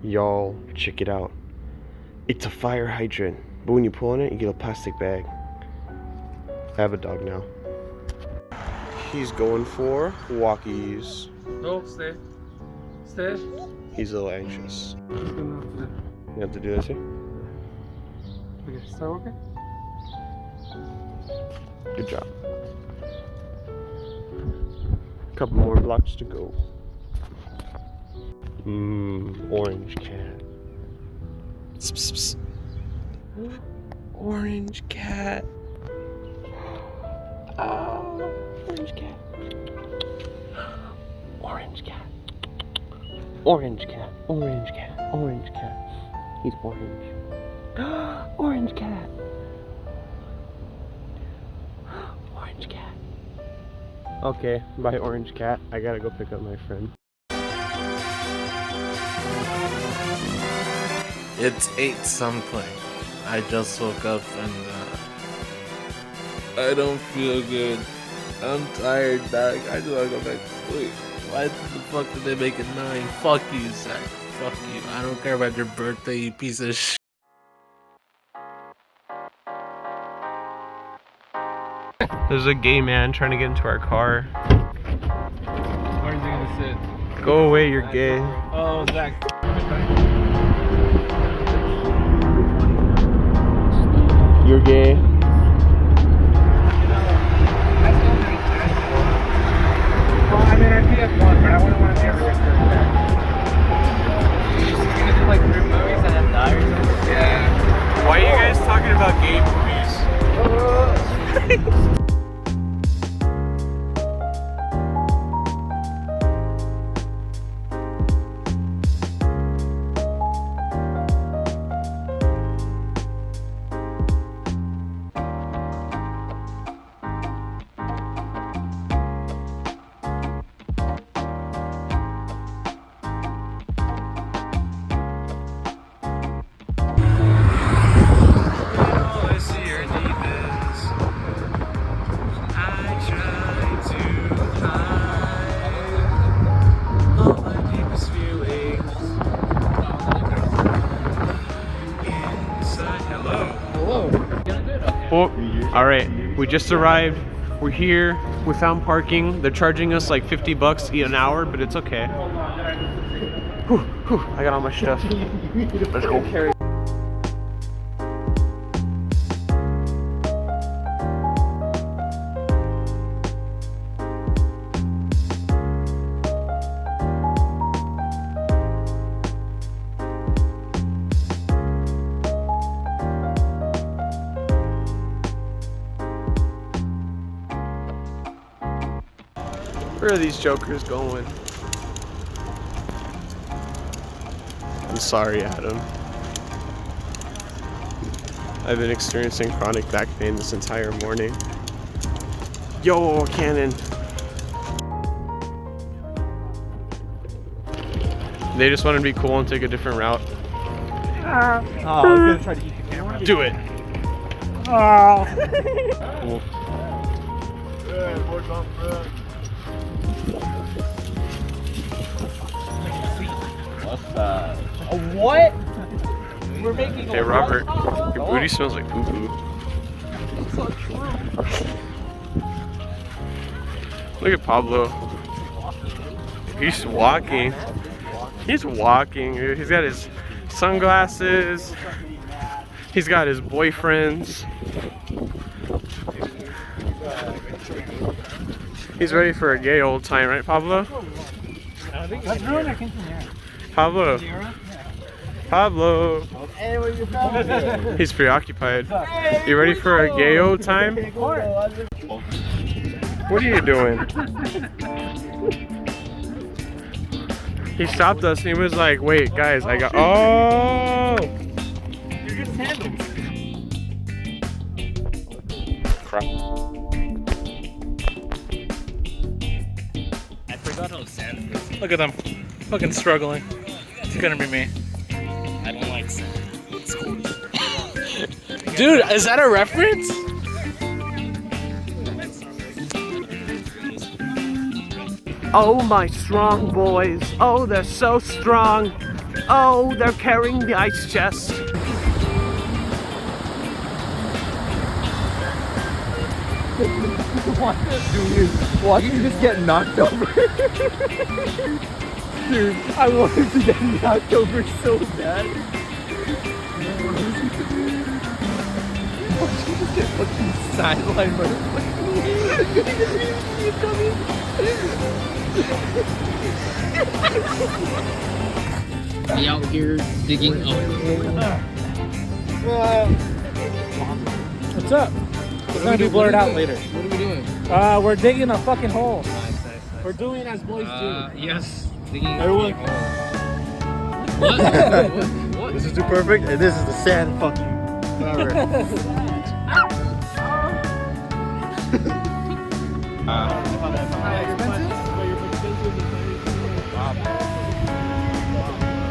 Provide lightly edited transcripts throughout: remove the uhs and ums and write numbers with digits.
Y'all, check it out. It's a fire hydrant, but when you pull on it, you get a plastic bag. I have a dog now. He's going for walkies. No, stay. Stay. He's a little anxious. You have to do this here? Okay, start walking. Good job. Couple more blocks to go. Orange cat. Psst, psst, psst. Orange cat. Oh, orange cat. Orange cat. Orange cat. Orange cat. Orange cat. He's orange. Orange cat. Orange cat. Okay, bye orange cat. I gotta go pick up my friend. It's 8 something. I just woke up and I don't feel good. I'm tired, dog. I just wanna go back to sleep. Why the fuck did they make it 9? Fuck you, Zach. Fuck you. I don't care about your birthday, you piece of shit. There's a gay man trying to get into our car. Where is he gonna sit? Go away, you're gay. Oh, Zach. You're gay. Well, I mean, I did one, but I wouldn't want to ever get She's gonna do like 3 movies and then die or something? Yeah. Why are you guys talking about gay movies? Oh, alright, we just arrived. We're here. We found parking. They're charging us like $50 an hour, but it's okay. Whew, whew, I got all my stuff. Let's go. Where are these jokers going? I'm sorry, Adam. I've been experiencing chronic back pain this entire morning. Yo, Cannon! They just want to be cool and take a different route. Oh, I was gonna try to eat the camera. Do it! Oh! Cool. What? We're making Hey Robert, your booty smells like poo-poo. Look at Pablo. He's walking. He's walking. He's got his sunglasses. He's got his boyfriends. He's ready for a gay old time, right, Pablo? Pablo. Pablo. He's preoccupied. You ready for a gay old time? What are you doing? He stopped us and he was like, wait, guys, I got. Oh! You're just sandals. Crap. I forgot how sand is. Look at them. Fucking struggling. It's gonna be me. I don't like sand. It's cool. Dude, is that a reference? Oh, my strong boys. Oh, they're so strong. Oh, they're carrying the ice chest. Watch me just get knocked over. Dude, I wanted to get knocked over so bad. Watch me just get fucking sidelined by the Be out here digging up. What's up? It's gonna be blurred out later. What are we doing? We're digging a fucking hole. Nice. We're doing as boys do. Yes. Digging Everyone- a hole. What? What? This is too perfect, and this is the sand. Fuck you. Whatever.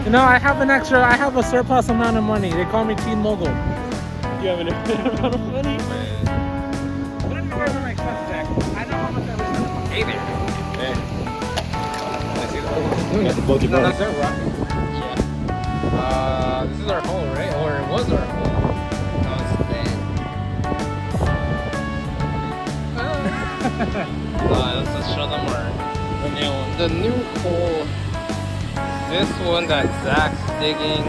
You know, I have a surplus amount of money. They call me Teen Mogul. You have an amount of money? What did you wear for my expense, Jack? I know how much I was gonna pay there. Got the buggy bro. That's our rock. Yeah. This is our hole, right? Or it was our hole. No, it's let's just show them our the new one. The new hole. This one that Zach's digging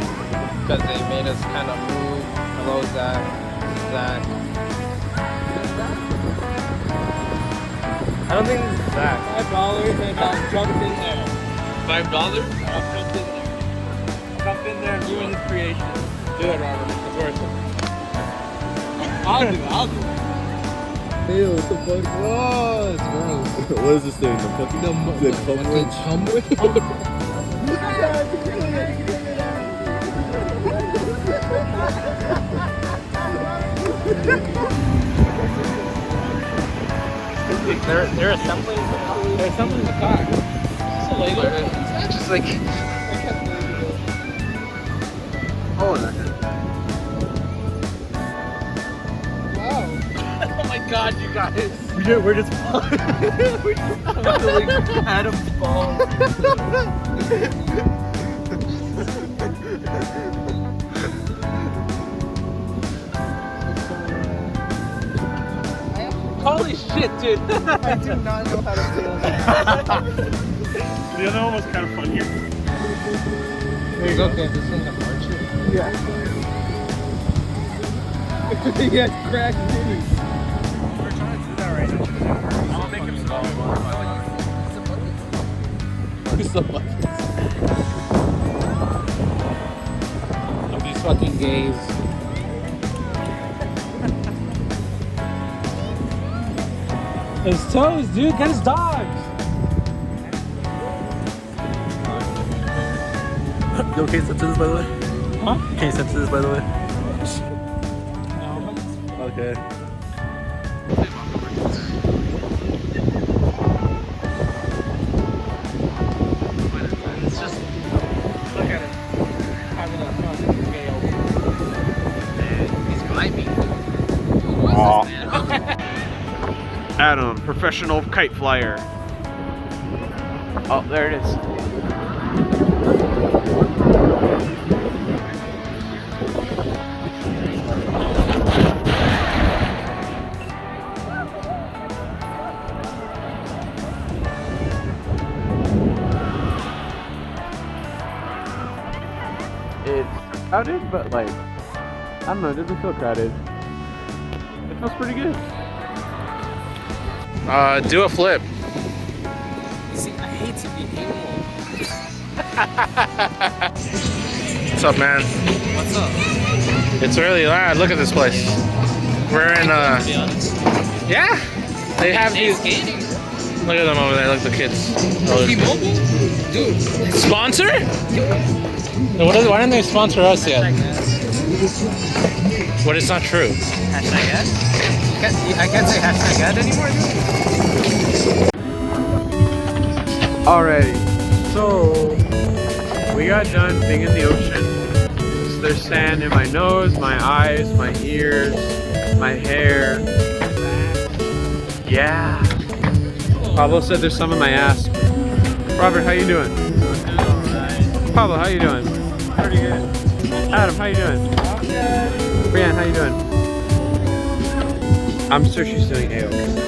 because they made us kind of move. Hello, Zach. Zach. I don't think this is Zach. $5 and I'll jump in there. $5? I'll jump in there. Jump in there and ruin his creation. Do it, Robert. It's worth it. I'll do it. Ew, what the fuck? Oh, it's gross. What is this thing? The fucking They're assembling the car. There's something in the car. It's just like Oh, that's it. Oh my god, you guys. We're just we're just like Adam's balls. Holy shit, dude. I do not know how to feel. The other one was kind of fun here. it's okay. This one's a hard shit. Yeah. He has cracked titties. We're trying to do that right now. I'll make him stop. It's the buckets. Of these fucking gays. His toes, dude. Get his dogs. Yo, can you step to this, by the way? Huh? Can you step to this, by the way? No. Okay. It's just look at it. Having a fucking gay old. He's vibing. Aw. Adam, professional kite flyer. Oh, there it is. It's crowded, but like, I don't know, it doesn't feel crowded. It feels pretty good. Do a flip. See, I hate to be anal. What's up, man? What's up? It's really loud. Look at this place. We're in To be honest. yeah. They have these. skating. Look at them over there. Look at the kids. T-Mobile? Dude. Sponsor? Why didn't they sponsor us yet? What is not true? Hashtag ad? I can't say hashtag ad anymore, dude. Alrighty, so we got done digging the ocean. There's sand in my nose, my eyes, my ears, my hair. Yeah. Pablo said there's some in my ass. Robert, how you doing? Pablo, how you doing? Pretty good. Adam, how you doing? Brianne, how you doing? I'm sure she's doing A-okay.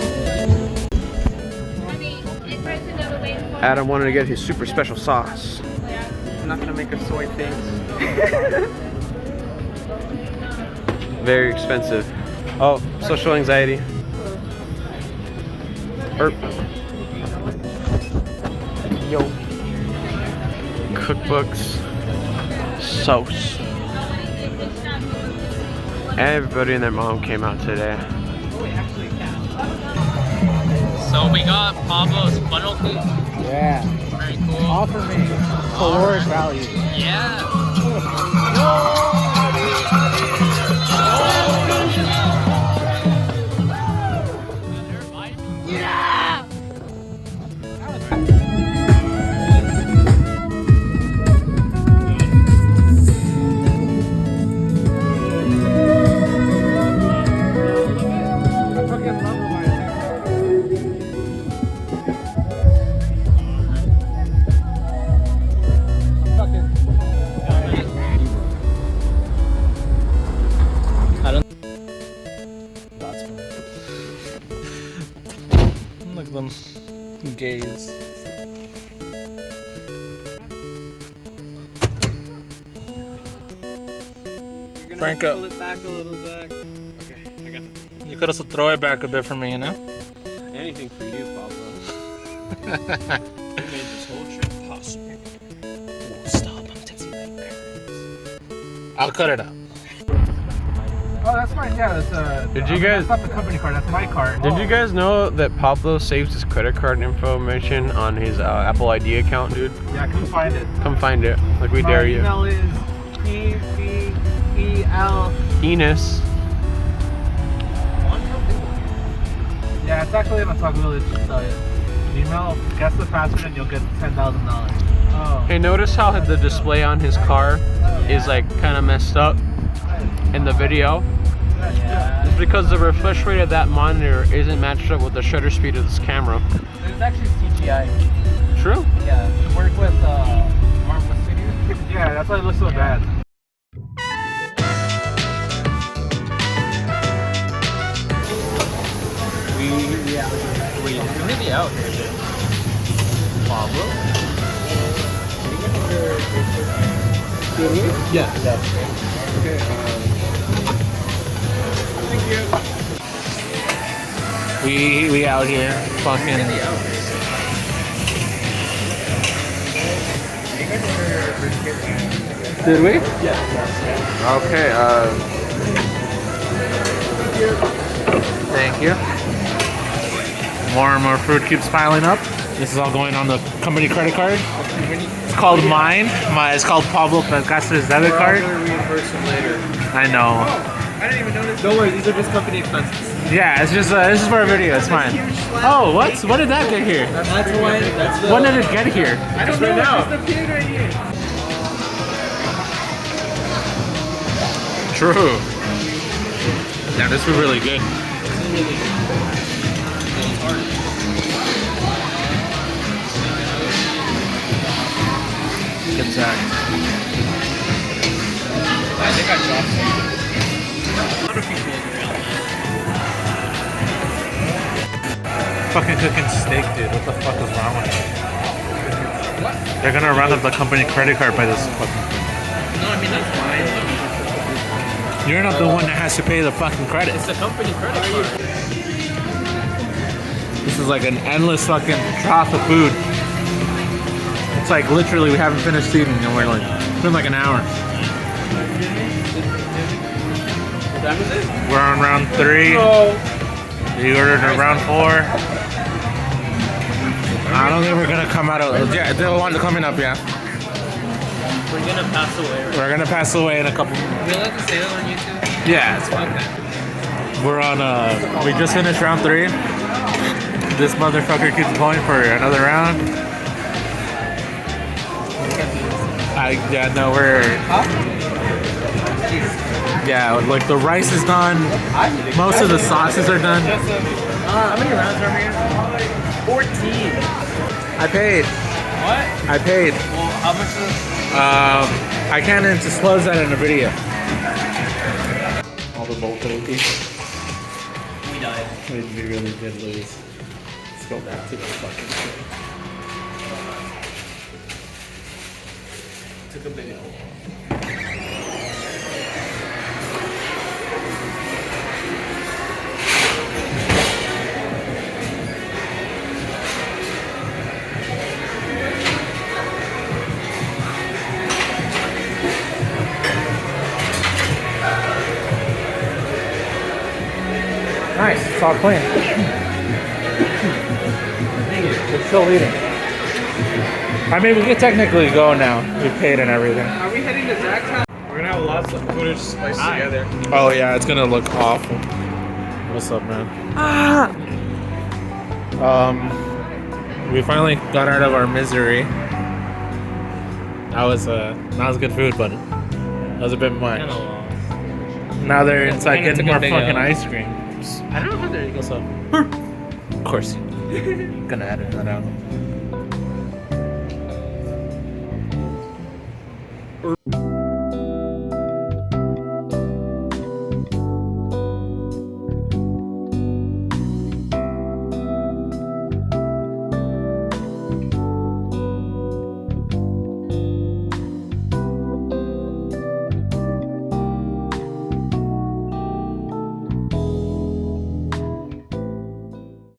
Adam wanted to get his super special sauce. I'm not gonna make a soy face. Very expensive. Oh, social anxiety. Yo. Cookbooks. Sauce. Everybody and their mom came out today. So we got Pablo's funnel cake. Yeah. Very cool. Offer me caloric value. Yeah. Look at them gays. Frank up. Pull it back a little, Zach. Okay, I got You could also throw it back a bit for me, you know? anything for you, Pablo. You made this whole trip possible. Stop, I'm texting my parents. I'll cut it out. Oh, that's fine. Yeah, that's Did you guys? That's not the company card. That's my card. Did you guys know that Pablo saves his credit card information on his Apple ID account, dude? Yeah, come find it. Come find it. Like we dare you. My email is PVEL. Enos. Yeah, it's actually in a Taco Village email. Guess the password and you'll get $10,000. Oh. Hey, notice how the display on his car is like kind of messed up in the video? Yeah. It's because the refresh rate of that monitor isn't matched up with the shutter speed of this camera. It's actually CGI. True? Yeah, you work with Marvel Studios. Yeah, that's why it looks so bad. We're really out here. Pablo? Yeah. Okay. Thank you. We out here fucking. Did we? Yeah. Okay. Thank you. More and more fruit keeps piling up. This is all going on the company credit card. It's called mine. It's called Pablo Castro's debit card. I'm gonna reimburse him later. I know. I didn't even notice. Don't worry, these are just company expenses. Yeah, it's just this is for a video. It's fine. Oh, what did that get here? That's why. That's the. When did it get here? I don't know. Right now. It's just a pin right here. True. Yeah, this was really good. Good Zach. I think I dropped something. A lot of people around that. Fucking cooking steak, dude. What the fuck is wrong with you? They're gonna run up the company credit card by this fucking thing. No, I mean that's fine. You're not the one that has to pay the fucking credit. It's a company credit card. This is like an endless fucking trough of food. It's like literally we haven't finished eating and we're like, it's been like an hour. What time is it? We're on round 3. We ordered a round 4. I don't think we're gonna come out of. Yeah, the one coming up. Yeah, We're gonna pass away. Right? we're gonna pass away in a couple. We allowed to say that on YouTube? Yeah, it's fine. Okay. We're on. We just finished round 3. This motherfucker keeps going for another round. Yeah, no, we're. Yeah, like the rice is done. Most of the sauces are done. How many rounds are here? 14. I paid. What? I paid. Well, how much is this? I can't disclose that in a video. All the bolt people. We died. We really did lose. Let's go back to the fucking thing. Took a big L. Nice, it's all clean. We're still eating. I mean, we could technically go now. We paid and everything. Are we heading to Zach's house? We're gonna have lots of footage spliced together. Oh yeah, it's gonna look awful. What's up, man? We finally got out of our misery. That was good food, but that was a bit much. Now they're inside kinda getting took a more big fucking L. ice cream. I don't know how there you go. So, of course, gonna edit that out.